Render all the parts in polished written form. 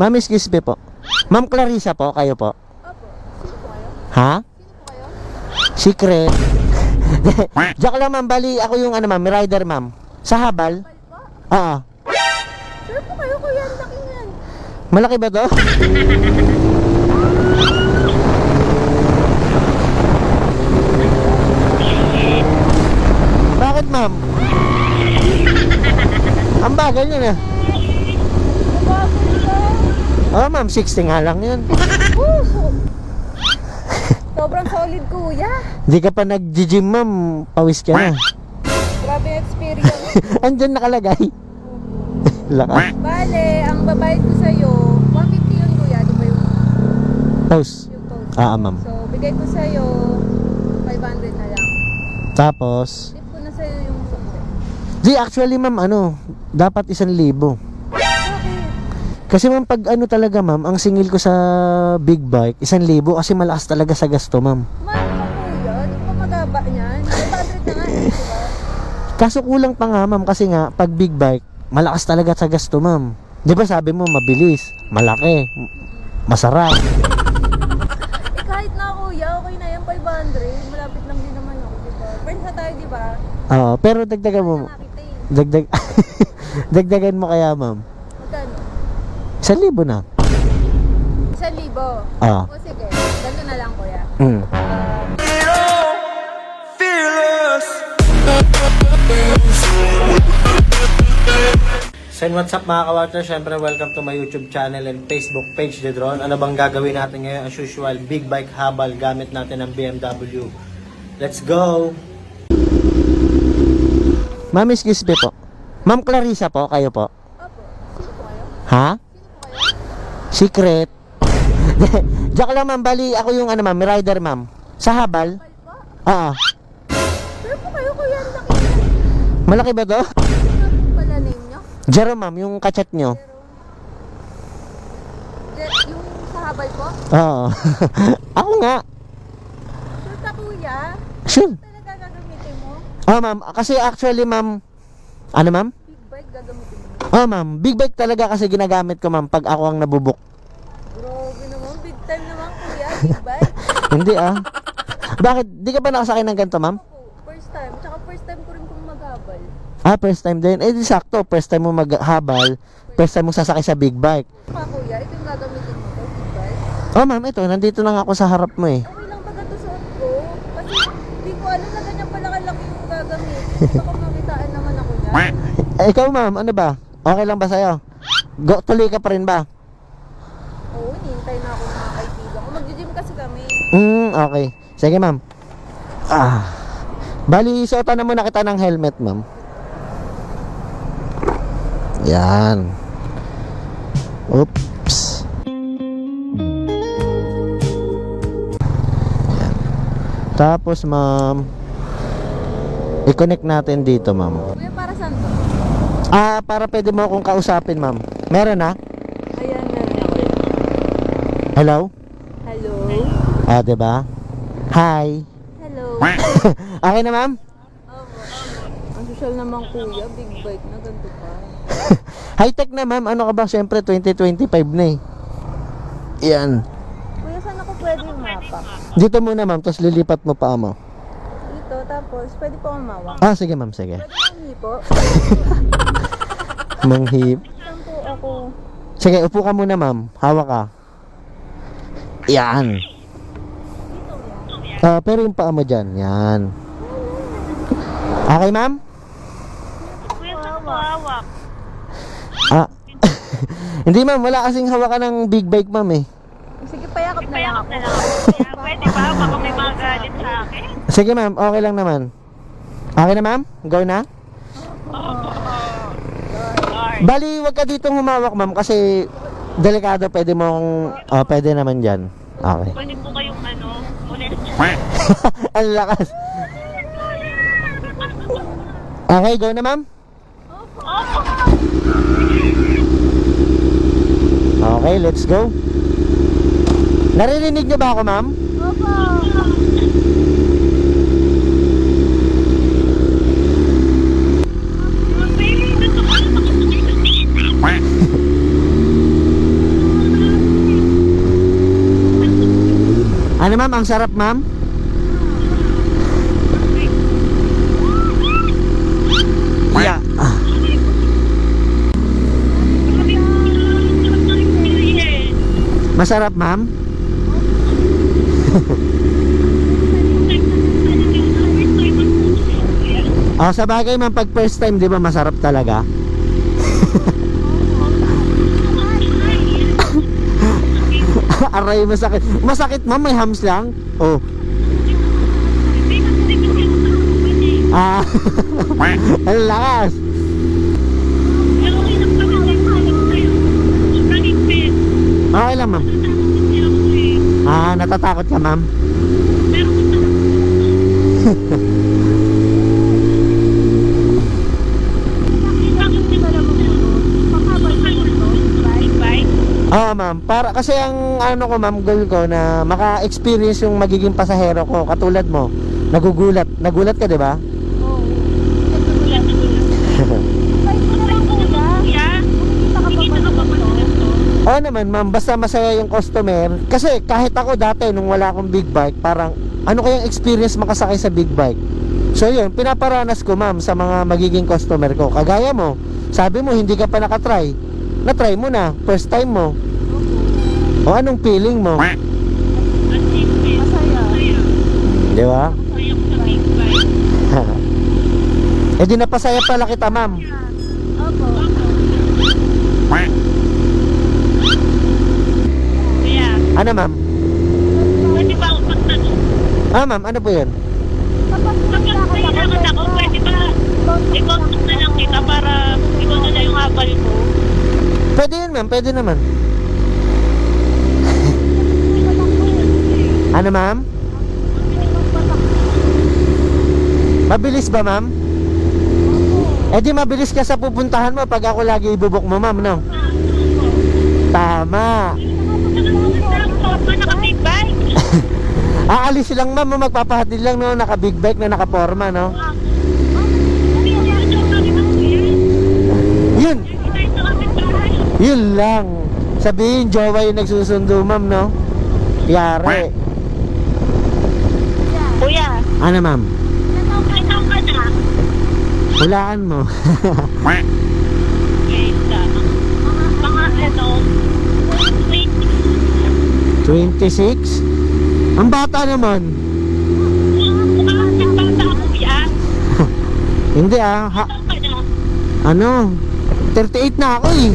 Ma'am, excuse me po. Ma'am Clarissa po, kayo po? Opo. Sino po kayo? Ha? Sino po kayo? Secret. Joke lang ma'am, bali ako yung ano ma'am, rider ma'am. Sa habal? Bal po? Oo. Sure po kayo, kuya. Ang laki niyan. Malaki ba to? Bakit ma'am? Ang bagal yun eh. Mabagal ka. Oo ma'am, 60 nga lang yun. Sobrang solid, kuya. Hindi ka pa nag-gym ma'am, pawis ka na. Grabe yung experience. Andyan nakalagay. Lakas. Bale, ang babayad ko sa'yo, 150 yun, kuya. Di ba yung Pause. post? Ma'am. So, bigay ko sa'yo 500 na lang. Tapos, Tip ko na sa'yo yung sukle. di actually ma'am, ano, dapat 1,000. Bakit? Kasi ma'am, pag ano talaga ma'am, ang singil ko sa big bike, 1,000 kasi malakas talaga sa gasto ma'am. Mahal pa, kuya. Di ba magaba niyan? 500 na nga, di ba? Kaso kulang pa nga ma'am, kasi nga, pag big bike, malakas talaga sa gasto ma'am. Di ba sabi mo, mabilis, malaki, masarap. Kahit na, kuya, okay na yan, 500. Malapit lang din naman ako, di ba? Friends na tayo, di ba? Oo, pero dagdagan mo, Nakakita eh. dagdagan mo kaya ma'am. Magkano? 1,000 na. 1,000. Ah. O sige, ganito na lang, kuya. Mm. So what's up mga ka-water? Siyempre welcome to my YouTube channel and Facebook page, The Drone. Ano bang gagawin natin ngayon? As usual, big bike habal gamit natin ng BMW. Let's go! Ma'am, excuse me po. Ma'am Clarissa po, kayo po? Opo. Sino po kayo? Ha? Sino po kayo? Secret. Joke lang ma'am, bali ako yung ano ma'am, rider ma'am. Sa habal? Bal po? Oo. Sure po kayo, kuya. Ang laki niyan. Malaki ba to? Ano po pala name nyo? Jero ma'am, yung kachat nyo. Yung sa habal po? Oo. Ako nga. Sure ka, kuya? Sure. Talaga gagamitin mo? Ma'am, kasi actually ma'am, ano ma'am? Big bike gagamitin mo? Ma'am, big bike talaga kasi ginagamit ko ma'am pag ako ang nabubuk. Grabe naman, big time naman, kuya. Big bike? Hindi Bakit? Di ka ba nakasakay ng ganito ma'am? Opo, first time. Tsaka first time ko rin kung maghabal. First time din. Di sakto. First time mo maghabal. First time mo sasakay sa big bike. Pa, kuya, ito yung gagamitin mo to, big bike? Ma'am, ito. Nandito lang ako sa harap mo eh. Okay lang ba ganito suot ko? Kasi di ko alam na ganyan pala kalaki yung gagamit. Baka makitaan naman ako niyan. Ikaw ma'am, ano ba? Okay lang ba sa'yo? Tuloy ka pa rin ba? Oo, hinihintay na ako ng mga kaibigan ko. Mag-gym kasi kami. Okay. Sige ma'am. Bali, suotan na muna kita ng helmet ma'am. Yan. Oops. Yan. Tapos ma'am, i-connect natin dito ma'am. Kuya, para saan to? Para pwede mo akong kausapin ma'am. Meron na? Ayan, meron ako. Hello? Hello? Diba? Hi. Hello? Okay na ma'am? Ang social naman, kuya. Big bike na ganito pa. High-tech na ma'am. Ano ka ba? Siyempre 2025 na eh. Yan. Kuya, saan ako pwede umapak? Dito muna ma'am, tapos lilipat mo pa mo. Dito, tapos pwede pa umawak. Sige ma'am, sige. Pwede manghi po? Manghip. Saan po ako? Sige, upo ka muna ma'am. Hawak ka. Yan. Pero yung paa mo dyan. Yan. Okay ma'am? Kuya, saan po hawak? Hindi ma'am, wala kasing hawakan ng big bike ma'am eh. Sige, payakap na lang ako. Pwede ba? Baka may magalit sa akin. Sige ma'am, okay lang naman. Okay na ma'am? Go na? Bali, wag ka ditong humawak ma'am kasi delikado, pwede mong pwede naman dyan. Okay. Pwede po kayong ulit. Ang lakas. Okay, go na ma'am? Okay, let's go. Naririnig niyo ba ako ma'am? Opo! Ano ma'am, ang sarap ma'am? Yeah. Masarap ma'am? Oh, sa bagay ma'am, pag first time, di ba masarap talaga? Aray, masakit. Masakit ma'am, may hams lang? Oh. Ah, ang lakas. Okay lang ma'am. Ah, natatakot ka ma'am? Oo ma'am, para kasi ang ano ko ma'am, goal ko na maka-experience yung magiging pasahero ko katulad mo. Nagulat ka 'di ba? Oo. Kahit mo na lang kuya. Nakikita ka pa ba nito? Oo naman ma'am, basta masaya yung customer. Kasi kahit ako dati nung wala akong big bike, parang ano kayang experience makasakay sa big bike. So yun, pinaparanas ko ma'am sa mga magiging customer ko. Kagaya mo, sabi mo hindi ka pa nakatry. Na-try mo na, first time mo. O anong feeling mo? Masaya. Di ba? Eh di napasaya pala kita ma'am. Opo. Ano ma'am? Pwede ba ako magtanong? Ah ma'am, ano po yun? Kapag Kapag kailangan ako, pwede ba i-contact na lang kita para ikaw na lang yung habal ko? Pwede yun ma'am, pwede naman. Ano ma'am? Mabilis ba ma'am? Eh di mabilis ka sa pupuntahan mo pag ako lagi ibubok mo ma'am, no? Tama. Naka-big bike? Aalis lang ma'am, magpapahatid lang no, naka big bike na nakaporma, no? Yun, yun lang. Sabihin, jowa yung nagsusundo ma'am, no? Yari. Kuya, Ano ma'am? ilang ka na? Hulaan mo. Yes, mga ano, 26? Ang bata naman. mga bata ako kuya. Hindi ah, ha, Ilang ka na? ano? 38 na ako eh.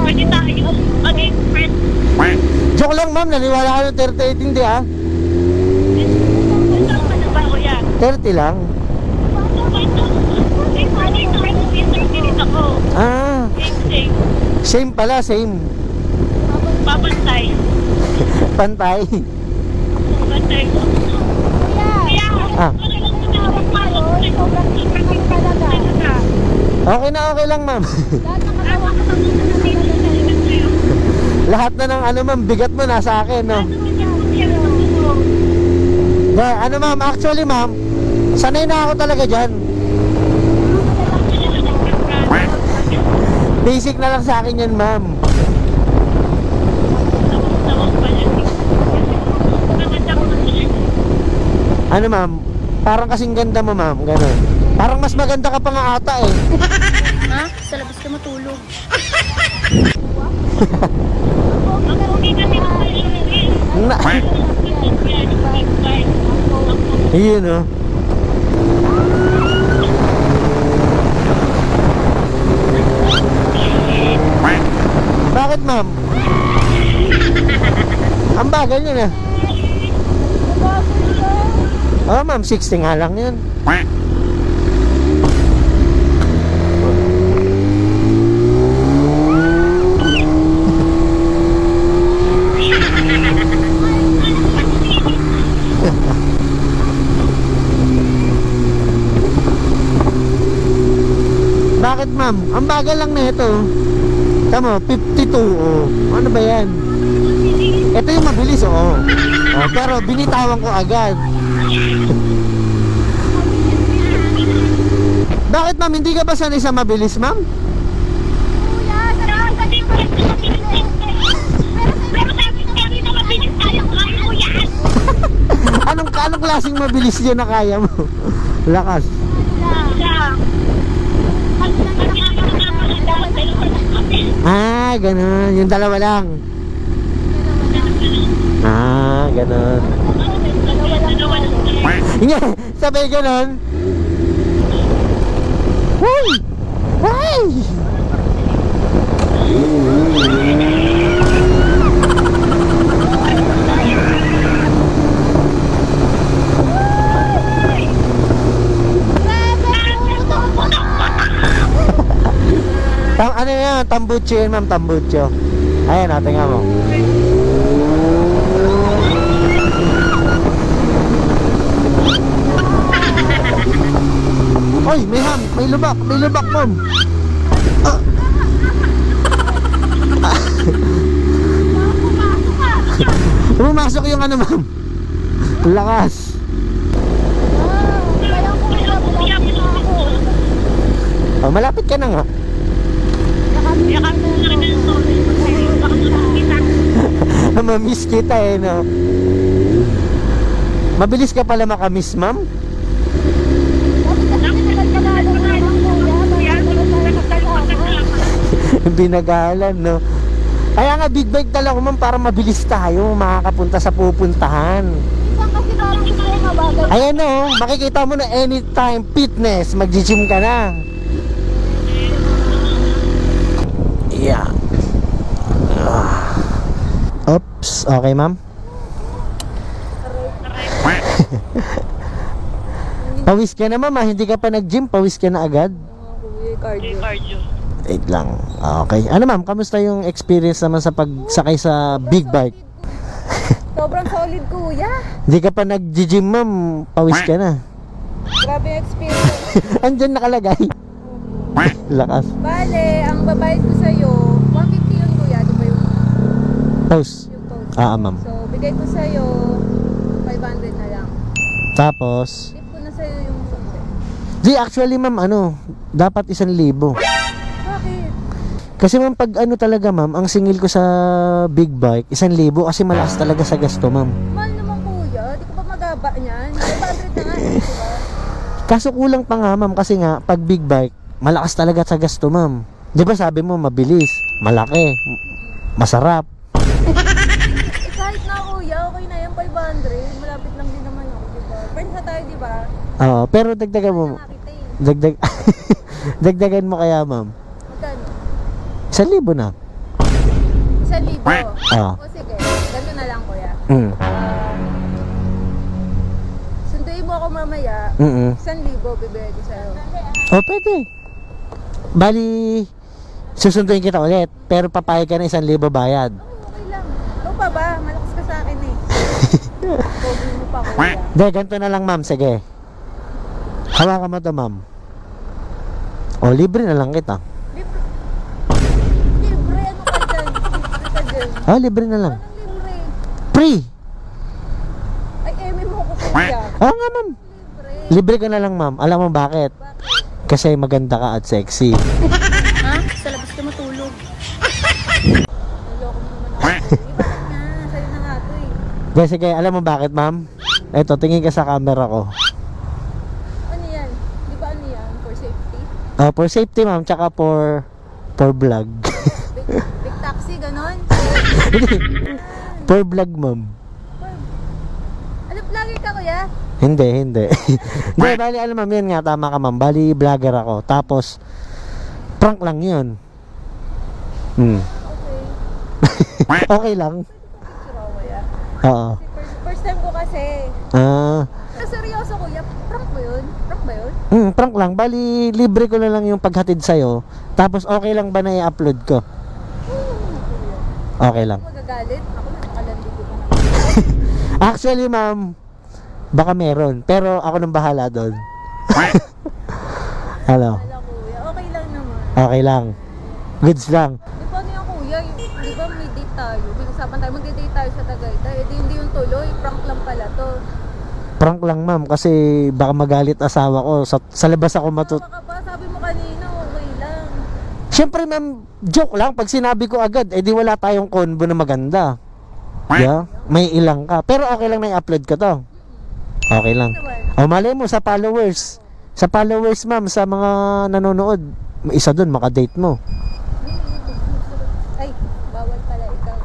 Pwede tayo maging friends. Joke lang ma'am, naniwala ka ng 38, hindi ah. Ilang ka na ba kuya? 30 lang. Internet ako. Ah, Same. same pala, same. Babantay. Pantay. Babantay ko. Kaya, Ah. sobrang ipin mo talaga. Okay na, okay lang ma'am. Lahat ng katawan ko na talaga sa'yo. Lahat na ng ano ma'am, bigat mo nasa akin, no? Ano ma'am, actually ma'am, sanay na ako talaga dyan. Basic na lang sa akin yan ma'am. Ano ma'am, parang kasing ganda mo ma'am, gano'n. Parang mas maganda ka pa nga ata eh. Ha? Sa labas ka matulog. Na, yun oh. Bakit ma'am? Ang bagal yun ah. Oh ma'am, 60 nga lang yun. Bakit ma'am? Ang bagal lang na ito. Tama, 52 oh. Ano ba yan? Ito yung mabilis oh. Oh, pero binitawan ko agad. Bakit ma'am? Hindi ka ba sanay sa mabilis ma'am? Kuya, sa labas ka dito. Pero sa Anong klaseng mabilis yun na kaya mo? Lakas. Ah, ganun. Yung dalawa lang. Ah, ganun. Hindi, sabay ganun. Huy! Huy! Ano yan? Tambucho yun, ma'am. Tambucho. Ayan, tingnan mo. Oy, may lubak. May lubak, ma'am. Ah. Pumasok yung ano, ma'am. Lakas. Oh, malapit ka na nga. Mamiss kita eh, no? Mabilis ka pala makamiss, ma'am? Binagalan, no? Kaya nga big bike dala ko, ma'am, para mabilis tayo makakapunta sa pupuntahan. Ayan, no? Makikita mo na anytime fitness, mag-gym ka na. Yeah. Oops, okay, ma'am. Pawis ka na, ma'am, hindi ka pa nag-gym, pawis ka na agad. Cardio. Wait lang. Okay. Ano, ma'am, kamusta yung experience naman sa pagsakay sa big bike? Sobrang solid, kuya. Hindi ka pa nag-gym, ma'am, pawis ka na. Grabe yung experience. Andyan nakalagay. Lakas. Bale, ang babayad ko sa'yo, 150 yun, kuya. Di ba yung Pause. post? Ma'am. So, bigay ko sa'yo 500 na lang. Tapos, Tip ko na sa'yo yung sunday. di actually, ma'am, dapat 1,000. Bakit? Kasi ma'am, pag talaga, ma'am, ang singil ko sa big bike, 1,000 kasi malakas talaga sa gasto, ma'am. Mahal naman, kuya. Di ko pa magaba niyan. 500 na nga, di ba? Kaso kulang pa nga, ma'am, kasi nga, pag big bike, malakas talaga sa gasto, ma'am. Di ba sabi mo, mabilis, malaki, masarap. Kahit na, kuya, okay na yan, 500. Malapit lang din naman ako, di ba? Friends na tayo, di ba? Oo, pero dagdagan mo, Nakita eh. dagdagan mo kaya, ma'am. Magkano? 1,000 na. 1,000. Oo. O sige, ganito na lang, kuya. Sunduin mo ako mamaya. 1,000 bibigay ko sa'yo. O, pwede. Bali, susunduin kita ulit, pero papayag ka na 1,000 bayad. Okay lang. Ikaw pa ba? Malakas ka sa akin eh. Pogi mo pa, kuya. Hindi, ganito na lang, ma'am. Sige. Hawakan mo to, ma'am. O, libre na lang kita. Libre. Libre, ano ka dyan? Libre ka dyan. Ah, libre na lang. Anong libre? Free! Ay, eme mo ko, kuya. Ah, nga, ma'am. Libre. Libre ka na lang, ma'am. Alam mo bakit? Bakit? Kasi maganda ka at sexy. Ha? Sa labas ka matulog. Naloko mo naman ako. Bakit nga? Sa'yo na nga to eh. Dahil sige, alam mo bakit, ma'am? Eto, tingin ka sa camera ko. Ano yan? Di ba ano yan? For safety? For safety, ma'am, tsaka for vlog. Big taxi, ganon? For vlog, ma'am. Ano, vlogger ka, kuya? Hindi. Hindi, bali, alam ma'am, yun nga, tama ka, ma'am. Bali, vlogger ako. Tapos, prank lang yun. Okay. Okay lang. Picture ako, kuya. Oo. First time ko kasi. Seryoso, kuya? Prank mo yun? Prank ba yun? Prank lang. Bali, libre ko na lang yung paghatid sa'yo. Tapos, okay lang ba na i-upload ko? Kuya. Okay lang. Magagalit? Ako na, nakalandi ko pa naman. Actually, ma'am, baka meron. Pero ako nang bahala doon. Hello. Wala, kuya. Okay lang naman. Okay lang. Goods lang. Di ba ano yung kuya? Di ba may date tayo? May usapan tayo. Magde-date tayo sa Tagaytay. Eh, hindi yung tuloy. Prank lang pala to. Prank lang, ma'am, kasi baka magalit asawa ko. Sa labas ako Baka ba? Sabi mo kanina, okay lang. Siyempre, ma'am, joke lang. Pag sinabi ko agad, di wala tayong convo na maganda. Yeah? May ilang ka. Pero okay lang na i-upload ko to. Okay lang. O malay mo sa followers. Sa followers, ma'am, sa mga nanonood, isa dun, makadate mo. Ay, bawal pala ikaw.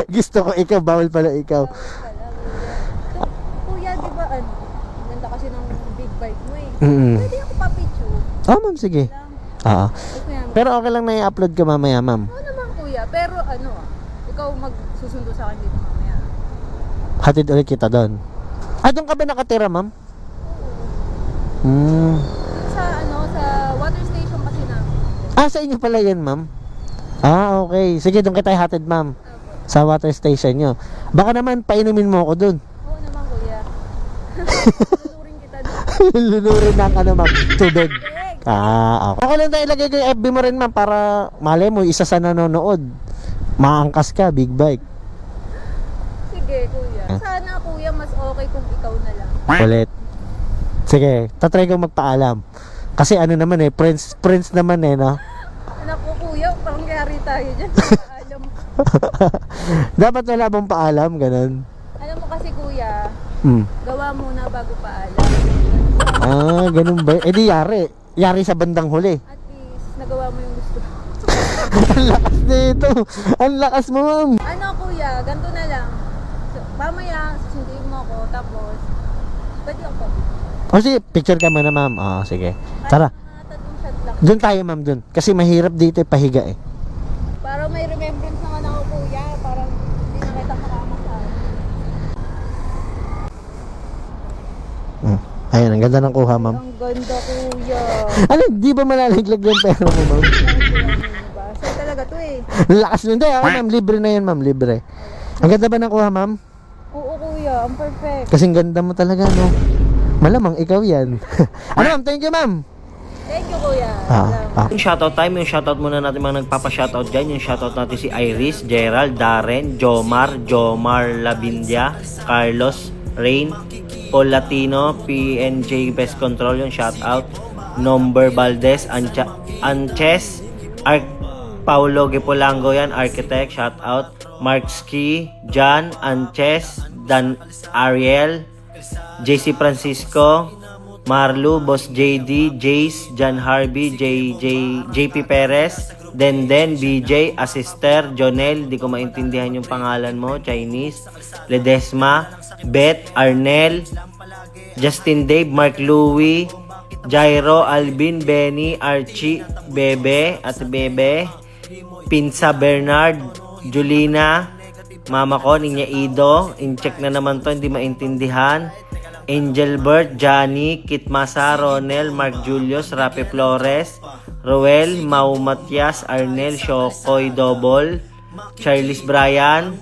Gusto ko ikaw, bawal pala ikaw. Bawal pala, kuya. Kuya, di ba ano? Ganda kasi ng big bike mo eh. Mm. Pwede ako pa-picture Oh, ma'am, sige. lang. Oo. Tapos kuya, Pero okay lang na i-upload ko mamaya, ma'am. oo naman kuya. Pero ano ikaw magsusundo sa akin dito mamaya. Hatid ulit kita doon. Doon ka ba nakatira, ma'am? Sa sa water station kasi namin. Sa inyo pala yan, ma'am? Okay. Sige, doon kita hatid, ma'am. Sa water station nyo. Baka naman, painumin mo ako doon. Oo naman kuya. Tuturing kita doon. Lunurin ng ma'am, tubig. Correct. Okay. Okay lang tayo ilagay ko yung FB mo rin, ma'am, para malay mo, isa sa nanonood. Maangkas ka, big bike. Sige kuya. Sana kuya mas okay kung ikaw na lang. Ulit. Sige, tatry ko magpaalam. Kasi ano naman friends naman no? Anak ko kuya, parang yari tayo dyan. Alam mo. Dapat wala bang paalam, ganun. Alam mo kasi kuya, gawa muna bago paalam. Ganun ba? Di yari. Yari sa bandang huli. At least, nagawa mo yung gusto. Ang lakas nito. Ang lakas mo, ma'am. Ano kuya, ganito na lang. So, mamaya, susunduin mo ako, tapos, pwede ako pa. Sige, picture ka muna, ma'am. Sige. Tara. Mga tatlong shot lang. Doon tayo, ma'am, doon. Kasi mahirap dito pahiga eh. Para may remembrance naman ako kuya, parang hindi na kita makamasahan. Ayun, ang ganda ng kuha, ma'am. Ang ganda kuya. Di ba malalaglag yung pera mo, ma'am? Diba? So talaga to eh. Ang lakas nun. Ma'am, libre na yan, ma'am. Libre. Ang ganda ba ng kuha, ma'am? Oo kuya, ang perfect. Kasing ganda mo talaga, no? Malamang ikaw yan. Ma'am? Thank you, ma'am. Thank you kuya. Yung shoutout time, yung shoutout muna natin mga nagpapa-shoutout dyan. Yung shoutout natin si Iris, Gerald, Darren, Jomar Labindia, Carlos, Rain, Paul Latino, PNJ Best Control, yung shoutout. Nomber Valdez, Anches, Paulo Gipolango yan, Architect, shoutout. Mark Ski, John, Anches, Dan Ariel, JC Francisco, Marlu, Boss JD, Jace, John Harvey, JP Perez, Denden, BJ, Assister, Jonel, di ko maintindihan yung pangalan mo, Chinese, Ledesma, Beth, Arnel, Justin Dave, Mark Louie, Jairo, Alvin, Benny, Archie, Bebe, at Bebe, Pinsa Bernard, Julina, mama ko, Ninya Ido, in-check na naman to, hindi maintindihan, Angelbert, Johnny, Kit Masa, Ronel, Mark Julius, Rapi Flores, Roel, Mau Matias, Arnel, Shokoy Double, Charles Bryan,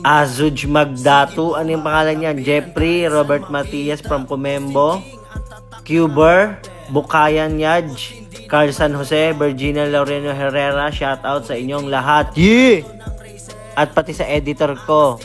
Azuj Magdatu, ano yung pangalan niyan? Jeffrey, Robert Matias from Comembo, Cuber, Bukayan Yaj, Carl San Jose, Virginia Loreno Herrera, shout out sa inyong lahat. Yeah! At pati sa editor ko,